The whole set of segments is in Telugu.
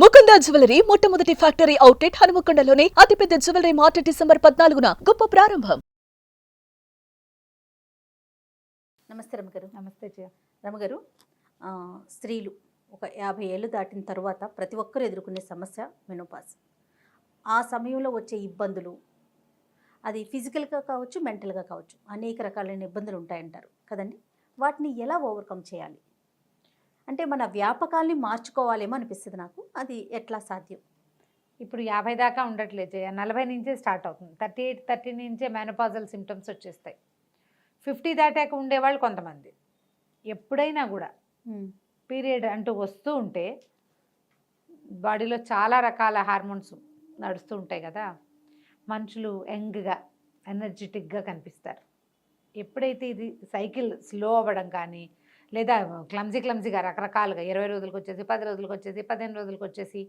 ముకుంద జ్యువెలరీ మొట్టమొదటి ఫ్యాక్టరీ అవుట్లెట్ హనుమకొండలోనే అతిపెద్ద జ్యువెలరీ మార్ట్ డిసెంబర్ 14న గొప్ప ప్రారంభం. నమస్తే రమగారు. నమస్తే రమగారు. స్త్రీలు ఒక 50 ఏళ్ళు దాటిన తర్వాత ప్రతి ఒక్కరు ఎదుర్కొనే సమస్య మెనోపాజ్. ఆ సమయంలో వచ్చే ఇబ్బందులు అది ఫిజికల్గా కావచ్చు, మెంటల్గా కావచ్చు, అనేక రకాలైన ఇబ్బందులు ఉంటాయంటారు కదండి. వాటిని ఎలా ఓవర్కమ్ చేయాలి అంటే మన వ్యాపకాల్ని మార్చుకోవాలేమో అనిపిస్తుంది నాకు. అది ఎట్లా సాధ్యం? ఇప్పుడు 50 దాకా ఉండట్లేదు జయ, 40 నుంచే స్టార్ట్ అవుతుంది. 30 నుంచే మెనోపాజల్ సిమ్టమ్స్ వచ్చేస్తాయి. 50 దాటాక ఉండేవాళ్ళు కొంతమంది ఎప్పుడైనా కూడా పీరియడ్ అంటూ వస్తూ ఉంటే బాడీలో చాలా రకాల హార్మోన్స్ నడుస్తూ ఉంటాయి కదా, మనుషులు యంగ్గా ఎనర్జెటిక్గా కనిపిస్తారు. ఎప్పుడైతే ఇది సైకిల్ స్లో అవ్వడం కానీ లేదా క్లమ్జీగా రకరకాలుగా 20 రోజులకు వచ్చేసి 10 రోజులకు వచ్చేసి 15 రోజులకు వచ్చేసి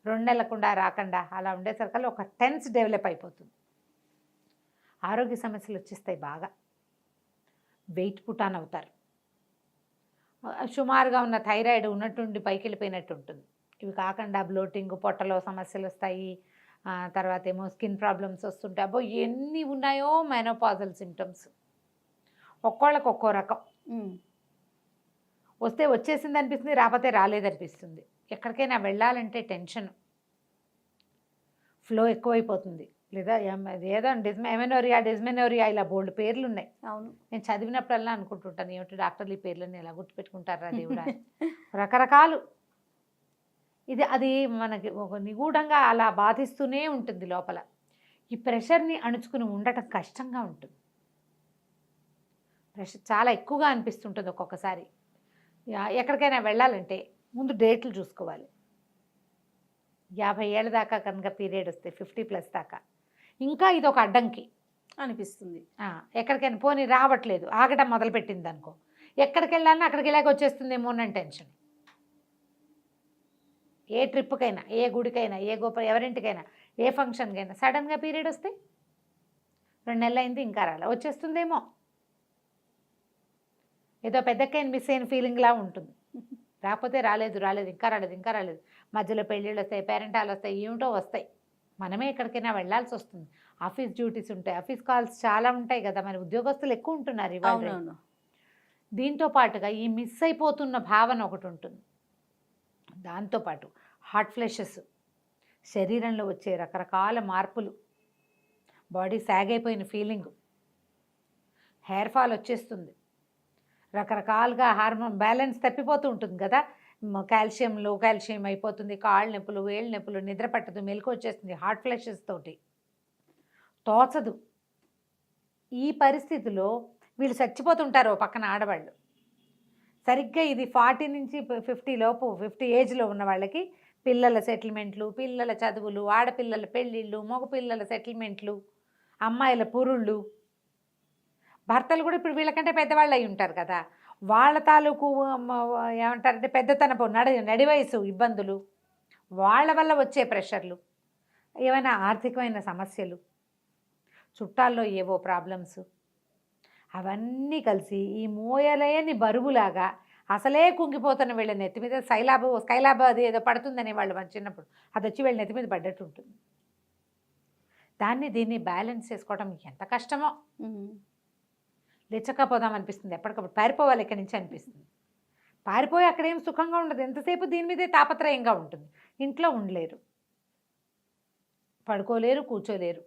2 నెలలకుండా రాకుండా అలా ఉండేసరికల్లా ఒక టెన్స్ డెవలప్ అయిపోతుంది. ఆరోగ్య సమస్యలు వచ్చేస్తాయి. బాగా వెయిట్ పుటాన్ అవుతారు. సుమారుగా ఉన్న థైరాయిడ్ ఉన్నట్టుండి పైకి వెళ్ళిపోయినట్టు ఉంటుంది. ఇవి కాకుండా బ్లోటింగ్, పొట్టలో సమస్యలు వస్తాయి. తర్వాత ఏమో స్కిన్ ప్రాబ్లమ్స్ వస్తుంటాయి. అబ్బో ఎన్ని ఉన్నాయో మెనోపాజల్ సిమ్టమ్స్. ఒక్కోళ్ళకి ఒక్కో రకం. వస్తే వచ్చేసింది అనిపిస్తుంది, రాకపోతే రాలేదనిపిస్తుంది. ఎక్కడికైనా వెళ్ళాలంటే టెన్షన్, ఫ్లో ఎక్కువైపోతుంది. లేదా ఏదో డిస్మెనోరియా ఇలా బోల్డ్ పేర్లు ఉన్నాయి. అవును, నేను చదివినప్పుడల్లా అనుకుంటుంటాను, ఏమిటి డాక్టర్లు ఈ పేర్లని ఎలా గుర్తుపెట్టుకుంటారా దేవుడా. రకరకాలు. అది మనకి ఒక నిగూఢంగా అలా బాధిస్తూనే ఉంటుంది లోపల. ఈ ప్రెషర్ని అణుచుకుని ఉండటం కష్టంగా ఉంటుంది. ప్రెషర్ చాలా ఎక్కువగా అనిపిస్తుంటుంది ఒక్కొక్కసారి. ఎక్కడికైనా వెళ్ళాలంటే ముందు డేట్లు చూసుకోవాలి. 50 ఏళ్ళ దాకా కనుక పీరియడ్ వస్తే 50+ దాకా ఇంకా ఇది ఒక అడ్డంకి అనిపిస్తుంది. ఎక్కడికైనా పోనీ రావట్లేదు, ఆగటం మొదలుపెట్టింది అనుకో, ఎక్కడికి వెళ్ళాలని అక్కడికి వెళ్ళాక వచ్చేస్తుందేమో అని టెన్షన్. ఏ ట్రిప్కైనా, ఏ గుడికైనా, ఏ ఎవరింటికైనా, ఏ ఫంక్షన్కైనా సడన్గా పీరియడ్ వస్తే 2 నెలలు అయింది ఇంకా రాలే, వచ్చేస్తుందేమో, ఏదో పెద్దకైనా మిస్ అయిన ఫీలింగ్లా ఉంటుంది. రాకపోతే రాలేదు, ఇంకా రాలేదు. మధ్యలో పెళ్ళిళ్ళు వస్తాయి, పేరెంటాలు వస్తాయి, ఏమిటో వస్తాయి. మనమే ఎక్కడికైనా వెళ్ళాల్సి వస్తుంది. ఆఫీస్ డ్యూటీస్ ఉంటాయి, ఆఫీస్ కాల్స్ చాలా ఉంటాయి కదా, మరి ఉద్యోగస్తులు ఎక్కువ ఉంటున్నారు ఇవాళ. దీంతో పాటుగా ఈ మిస్ అయిపోతున్న భావన ఒకటి ఉంటుంది. దాంతోపాటు హాట్ ఫ్లెషెస్, శరీరంలో వచ్చే రకరకాల మార్పులు, బాడీ సాగ్ అయిపోయిన ఫీలింగు, హెయిర్ ఫాల్ వచ్చేస్తుంది, రకరకాలుగా హార్మోన్ బ్యాలెన్స్ తప్పిపోతూ ఉంటుంది కదా. లో కాల్షియం అయిపోతుంది, కాళ్ళ నొప్పులు, వేళ్ళ నొప్పులు, నిద్ర పట్టదు, మెలకు వచ్చేస్తుంది హాట్ ఫ్లెషెస్ తోటి, తోచదు. ఈ పరిస్థితిలో వీళ్ళు చచ్చిపోతుంటారు పక్కన ఆడవాళ్ళు. సరిగ్గా ఇది 40 నుంచి 50 లోపు, 50 ఏజ్లో ఉన్న వాళ్ళకి పిల్లల సెటిల్మెంట్లు, పిల్లల చదువులు, ఆడపిల్లల పెళ్ళిళ్ళు, మగపిల్లల సెటిల్మెంట్లు, అమ్మాయిల పురుళ్ళు, భర్తలు కూడా ఇప్పుడు వీళ్ళకంటే పెద్దవాళ్ళు అయి ఉంటారు కదా, వాళ్ళ తాలూకు ఏమంటారంటే పెద్దతనపు నడి వయసు ఇబ్బందులు, వాళ్ళ వల్ల వచ్చే ప్రెషర్లు, ఏమైనా ఆర్థికమైన సమస్యలు, చుట్టాల్లో ఏవో ప్రాబ్లమ్స్, అవన్నీ కలిసి ఈ మోయలేని బరువులాగా అసలే కుంగిపోతున్న వీళ్ళ నెత్తి మీద స్కైలాబ్ అది ఏదో పడుతుందనే వాళ్ళు మన చిన్నప్పుడు, అది వచ్చి వీళ్ళ నెత్తి మీద పడ్డట్టు ఉంటుంది. దీన్ని బ్యాలెన్స్ చేసుకోవడం ఎంత కష్టమో. లేచకపోదాం అనిపిస్తుంది, ఎప్పటికప్పుడు పారిపోవాలి ఇక్కడి నుంచి అనిపిస్తుంది. పారిపోయి అక్కడేం సుఖంగా ఉండదు, ఎంతసేపు దీని మీదే తాపత్రయంగా ఉంటుంది. ఇంట్లో ఉండలేరు, పడుకోలేరు, కూర్చోలేరు.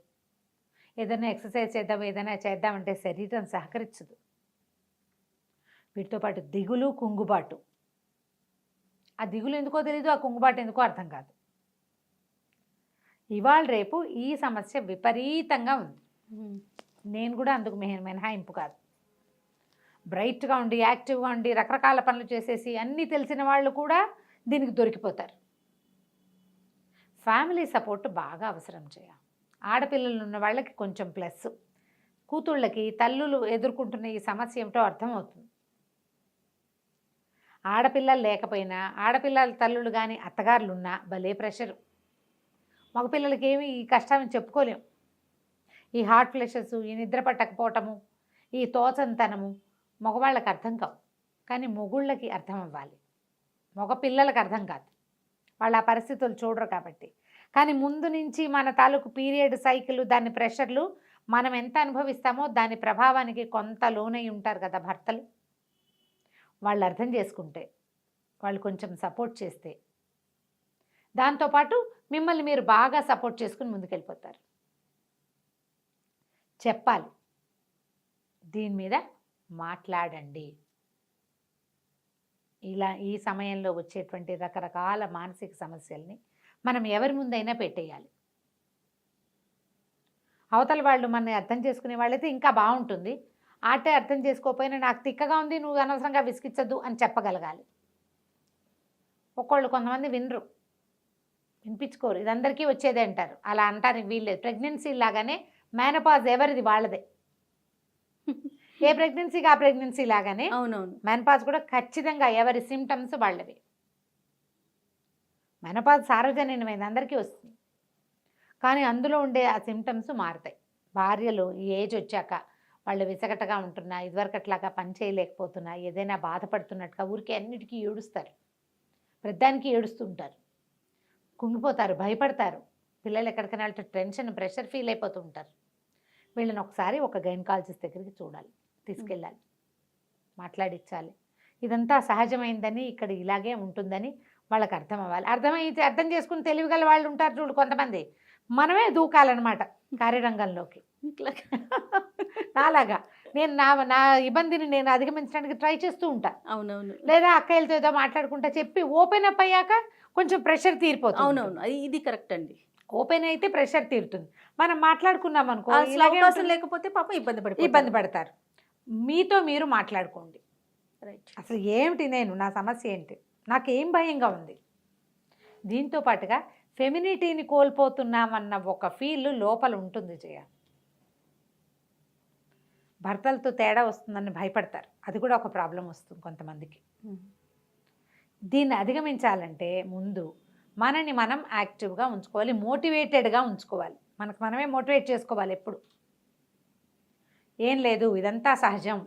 ఏదైనా ఎక్సర్సైజ్ చేద్దాం, ఏదైనా చేద్దామంటే శరీరం సహకరించదు. వీటితో పాటు దిగులు, కుంగుబాటు. ఆ దిగులు ఎందుకో తెలీదు, ఆ కుంగుబాటు ఎందుకో అర్థం కాదు. ఇవాళ రేపు ఈ సమస్య విపరీతంగా ఉంది. నేను కూడా అందుకు మినహాయింపు కాదు. బ్రైట్గా ఉండి, యాక్టివ్గా ఉండి, రకరకాల పనులు చేసేసి అన్నీ తెలిసిన వాళ్ళు కూడా దీనికి దొరికిపోతారు. ఫ్యామిలీ సపోర్ట్ బాగా అవసరం చేయాలి. ఆడపిల్లలు ఉన్న వాళ్ళకి కొంచెం ప్లస్, కూతుళ్ళకి తల్లులు ఎదుర్కొంటున్న ఈ సమస్య ఏమిటో అర్థమవుతుంది. ఆడపిల్లలు లేకపోయినా, ఆడపిల్లల తల్లులు కానీ అత్తగారులు ఉన్నా భలే ప్రెషరు. మగపిల్లలకి ఏమి ఈ కష్టాన్ని చెప్పుకోలేం. ఈ హార్ట్ ఫ్లెషెస్, ఈ నిద్ర పట్టకపోవటము, ఈ తోచంతనము మగవాళ్ళకి అర్థం కావు, కానీ మొగుళ్ళకి అర్థం అవ్వాలి, మగ పిల్లలకు అర్థం కాదు. వాళ్ళ ఆ పరిస్థితులు చూడరు కాబట్టి. కానీ ముందు నుంచి మన తాలూకు పీరియడ్ సైకిల్, దాని ప్రెషర్లు మనం ఎంత అనుభవిస్తామో దాని ప్రభావానికి కొంత లోనై ఉంటారు కదా భర్తలు. వాళ్ళు అర్థం చేసుకుంటే, వాళ్ళు కొంచెం సపోర్ట్ చేస్తే, దాంతోపాటు మిమ్మల్ని మీరు బాగా సపోర్ట్ చేసుకుని ముందుకెళ్ళిపోతారు. చెప్పాలి, దీని మీద మాట్లాడండి. ఇలా ఈ సమయంలో వచ్చేటువంటి రకరకాల మానసిక సమస్యల్ని మనం ఎవరి ముందైనా పెట్టేయాలి. అవతల వాళ్ళు మనని అర్థం చేసుకునే వాళ్ళైతే ఇంకా బాగుంటుంది. ఆటే అర్థం చేసుకోకపోయినా నాకు తిక్కగా ఉంది, నువ్వు అనవసరంగా విసిగించద్దు అని చెప్పగలగాలి. కొంతమంది వినరు, వినిపించుకోరు. ఇది అందరికీ వచ్చేదే అంటారు. అలా అంటానికి వీల్లేదు. ప్రెగ్నెన్సీ లాగానే మేనపాజ్ ఎవరిది వాళ్ళదే. ఏ ప్రెగ్నెన్సీకి ఆ ప్రెగ్నెన్సీ లాగానే అవునవును, మెనపాజ్ కూడా ఖచ్చితంగా ఎవరి సిమ్టమ్స్ వాళ్ళవి. మెనపాజ్ సార్వజనీనమైంది, అందరికీ వస్తుంది. కానీ అందులో ఉండే ఆ సిమ్టమ్స్ మారుతాయి. భార్యలు ఈ ఏజ్ వచ్చాక వాళ్ళు విసగటగా ఉంటున్నా, ఇదివరకట్లాగా పని చేయలేకపోతున్నా, ఏదైనా బాధపడుతున్నట్టుగా ఊరికే అన్నిటికీ ఏడుస్తారు. ప్రతిదానికి ఏడుస్తుంటారు, కుంగిపోతారు, భయపడతారు. పిల్లలు ఎక్కడికైనా వెళ్తే టెన్షన్, ప్రెషర్ ఫీల్ అయిపోతూ ఉంటారు. వీళ్ళని ఒకసారి ఒక గైనకాలజిస్ట్ దగ్గరికి చూడాలి, తీసుకెళ్ళాలి, మాట్లాడించాలి. ఇదంతా సహజమైందని, ఇక్కడ ఇలాగే ఉంటుందని వాళ్ళకి అర్థం అవ్వాలి. అర్థమైతే అర్థం చేసుకుని తెలివిగల వాళ్ళు ఉంటారు చూడు కొంతమంది, మనమే దూకాలన్నమాట కార్యరంగంలోకి. నాలాగా నేను నా ఇబ్బందిని నేను అధిగమించడానికి ట్రై చేస్తూ ఉంటాను. అవునవును, లేదా అక్కయ్యలతో ఏదో మాట్లాడుకుంటా చెప్పి ఓపెన్ అప్ అయ్యాక కొంచెం ప్రెషర్ తీరిపోతుంది. అవునవును, ఇది కరెక్ట్ అండి. ఓపెన్ అయితే ప్రెషర్ తీరుతుంది. మనం మాట్లాడుకున్నాం అనుకో, అసలు అవకాశం లేకపోతే పాపం ఇబ్బంది పడతారు. మీతో మీరు మాట్లాడుకోండి. రైట్. అసలు ఏమిటి, నా సమస్య ఏంటి, నాకేం భయంగా ఉంది. దీంతో పాటుగా ఫెమినిటీని కోల్పోతున్నామన్న ఒక ఫీల్ లోపల ఉంటుంది. భర్తలతో తేడా వస్తుందని భయపడతారు. అది కూడా ఒక ప్రాబ్లం వస్తుంది కొంతమందికి. దీన్ని అధిగమించాలంటే ముందు మనని మనం యాక్టివ్గా ఉంచుకోవాలి, మోటివేటెడ్గా ఉంచుకోవాలి. మనకు మనమే మోటివేట్ చేసుకోవాలి ఎప్పుడు. ఏం లేదు, ఇదంతా సహజం,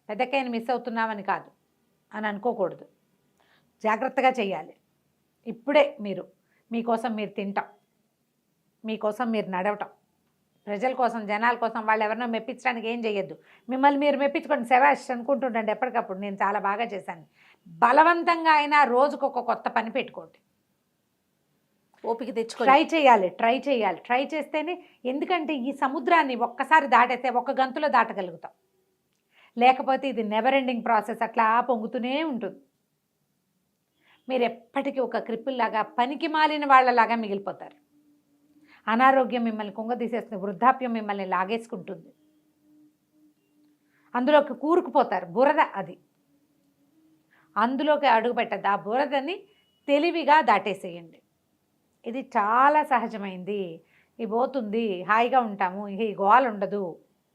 పెద్దకైనా మిస్ అవుతున్నామని కాదు అని అనుకోకూడదు. జాగ్రత్తగా చేయాలి. ఇప్పుడే మీకోసం మీరు తింటాం, మీకోసం మీరు నడవటం, ప్రజల కోసం, జనాల కోసం, వాళ్ళు ఎవరినో మెప్పించడానికి ఏం చేయొద్దు. మిమ్మల్ని మీరు మెప్పించుకోండి, శవాష్ అనుకుంటుండండి ఎప్పటికప్పుడు, నేను చాలా బాగా చేశాను. బలవంతంగా అయినా రోజుకు ఒక కొత్త పని పెట్టుకోండి. ఓపిక తెచ్చుకో, ట్రై చేయాలి. ట్రై చేస్తేనే, ఎందుకంటే ఈ సముద్రాన్ని ఒక్కసారి దాటేస్తే ఒక గంతులో దాటగలుగుతాం. లేకపోతే ఇది నెవర్ ఎండింగ్ ప్రాసెస్, అట్లా పొంగుతూనే ఉంటుంది. మీరు ఎప్పటికీ ఒక క్రిప్పుల్లాగా, పనికి మాలిన వాళ్ళలాగా మిగిలిపోతారు. అనారోగ్యం మిమ్మల్ని కుంగదీసేస్తుంది, వృద్ధాప్యం మిమ్మల్ని లాగేసుకుంటుంది, అందులోకి కూరుకుపోతారు. బురద అది, అందులోకి అడుగు పెట్టద్దు. ఆ బురదని తెలివిగా దాటేసేయండి. ఇది చాలా సహజమైంది. ఇది పోతుంది, హాయిగా ఉంటాము, ఇక ఈ గోల ఉండదు.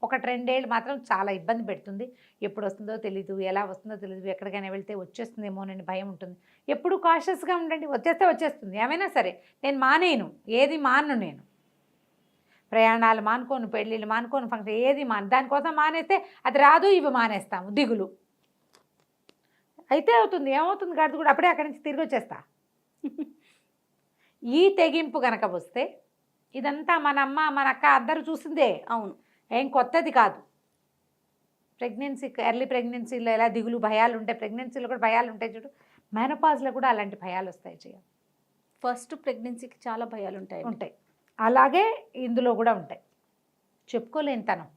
1-2 ఏళ్ళు మాత్రం చాలా ఇబ్బంది పెడుతుంది. ఎప్పుడు వస్తుందో తెలీదు, ఎలా వస్తుందో తెలీదు, ఎక్కడికైనా వెళ్తే వచ్చేస్తుందేమోనని భయం ఉంటుంది. ఎప్పుడు కాషియస్గా ఉండండి. వచ్చేస్తుంది, ఏమైనా సరే. నేను మానేను, ఏది మాను, నేను ప్రయాణాలు మానుకోను, పెళ్ళిళ్ళు మానుకోను, ఫంక్షన్ ఏది దానికోసం మానేస్తే అది రాదు, ఇవి మానేస్తాము, దిగులు అయితే అవుతుంది. ఏమవుతుంది, గడుదు కూడా అప్పుడే అక్కడి నుంచి తిరిగి వచ్చేస్తా. ఈ తెగింపు కనుక వస్తే, ఇదంతా మన అమ్మ మన అక్క అందరూ చూసిందే. అవును, ఏం కొత్తది కాదు. ఎర్లీ ప్రెగ్నెన్సీలో ఎలా దిగులు భయాలు ఉంటాయి, ప్రెగ్నెన్సీలో కూడా భయాలు ఉంటాయి చూడు, మెనోపాజ్లో కూడా అలాంటి భయాలు వస్తాయి. ఫస్ట్ ప్రెగ్నెన్సీకి చాలా భయాలు ఉంటాయి. అలాగే ఇందులో కూడా ఉంటాయి. చెప్పుకోలేనితనం,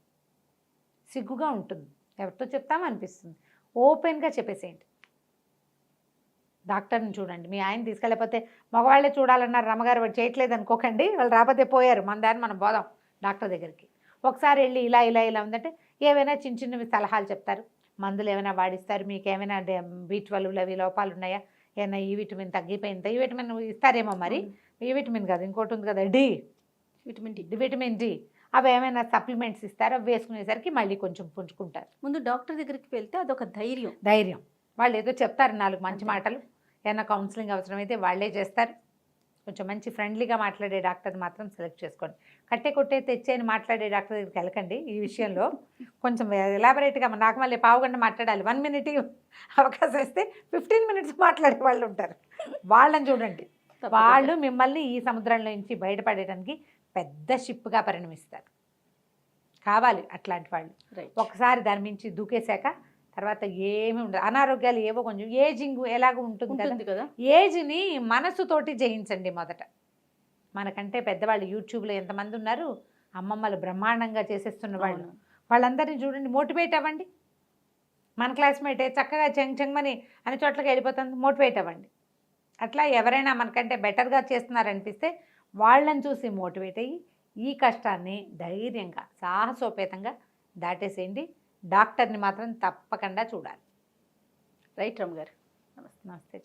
సిగ్గుగా ఉంటుంది, ఎవరితో చెప్తామనిపిస్తుంది. ఓపెన్గా చెప్పేసేయండి. డాక్టర్ని చూడండి. మీ ఆయన తీసుకెళ్ళకపోతే మగవాళ్ళే చూడాలన్నారు రమ్మగారు, వాడు చేయట్లేదు అనుకోకండి. వాళ్ళు రాకపోతే పోయారు, మన దాన్ని మనం పోదాం డాక్టర్ దగ్గరికి. ఒకసారి వెళ్ళి ఇలా ఉందంటే ఏవైనా చిన్నవి సలహాలు చెప్తారు, మందులు ఏమైనా వాడిస్తారు. మీకు ఏమైనా B12 అవి లోపాలు ఉన్నాయా, ఏమైనా ఈ విటమిన్ తగ్గిపోయిందా, ఈ విటమిన్ ఇస్తారేమో. మరి ఈ విటమిన్ కాదు, ఇంకోటి ఉంది కదా, విటమిన్ డి, అవి ఏమైనా సప్లిమెంట్స్ ఇస్తారు. అవి వేసుకునేసరికి మళ్ళీ కొంచెం పుంజుకుంటారు. ముందు డాక్టర్ దగ్గరికి వెళ్తే అదొక ధైర్యం. వాళ్ళు ఏదో చెప్తారు 4 మంచి మాటలు. ఏమైనా కౌన్సిలింగ్ అవసరమైతే వాళ్ళే చేస్తారు. కొంచెం మంచి ఫ్రెండ్లీగా మాట్లాడే డాక్టర్ని మాత్రం సెలెక్ట్ చేసుకోండి. కట్టే కొట్టే తెచ్చేని మాట్లాడే డాక్టర్ దగ్గరికి వెళ్ళకండి ఈ విషయంలో. కొంచెం ఎలాబరేట్గా నాకు మళ్ళీ పావుగంట మాట్లాడాలి, 1 minute అవకాశం ఇస్తే 15 minutes మాట్లాడే వాళ్ళు ఉంటారు, వాళ్ళని చూడండి. వాళ్ళు మిమ్మల్ని ఈ సముద్రంలో నుంచి బయటపడేయడానికి పెద్ద షిప్గా పరిణమిస్తారు. కావాలి అట్లాంటి వాళ్ళు. ఒకసారి దాని మించి దూకేశాక తర్వాత ఏమీ ఉండదు. అనారోగ్యాలు ఏవో కొంచెం ఏజింగ్ ఎలాగో ఉంటుంది కదా, ఏజ్ని మనసుతోటి జయించండి మొదట. మనకంటే పెద్దవాళ్ళు యూట్యూబ్లో ఎంతమంది ఉన్నారు, అమ్మమ్మలు బ్రహ్మాండంగా చేసేస్తున్న వాళ్ళు, వాళ్ళందరినీ చూడండి, మోటివేట్ అవ్వండి. మన క్లాస్మేటే చక్కగా చెంగమని అన్ని చోట్లకి వెళ్ళిపోతుంది, మోటివేట్ అవ్వండి. అట్లా ఎవరైనా మనకంటే బెటర్గా చేస్తున్నారనిపిస్తే వాళ్ళని చూసి మోటివేట్ అయ్యి ఈ కష్టాన్ని ధైర్యంగా సాహసోపేతంగా దాటేసేయండి. డాక్టర్ని మాత్రం తప్పకుండా చూడాలి. రైట్ రమ్మ గారు, నమస్తే.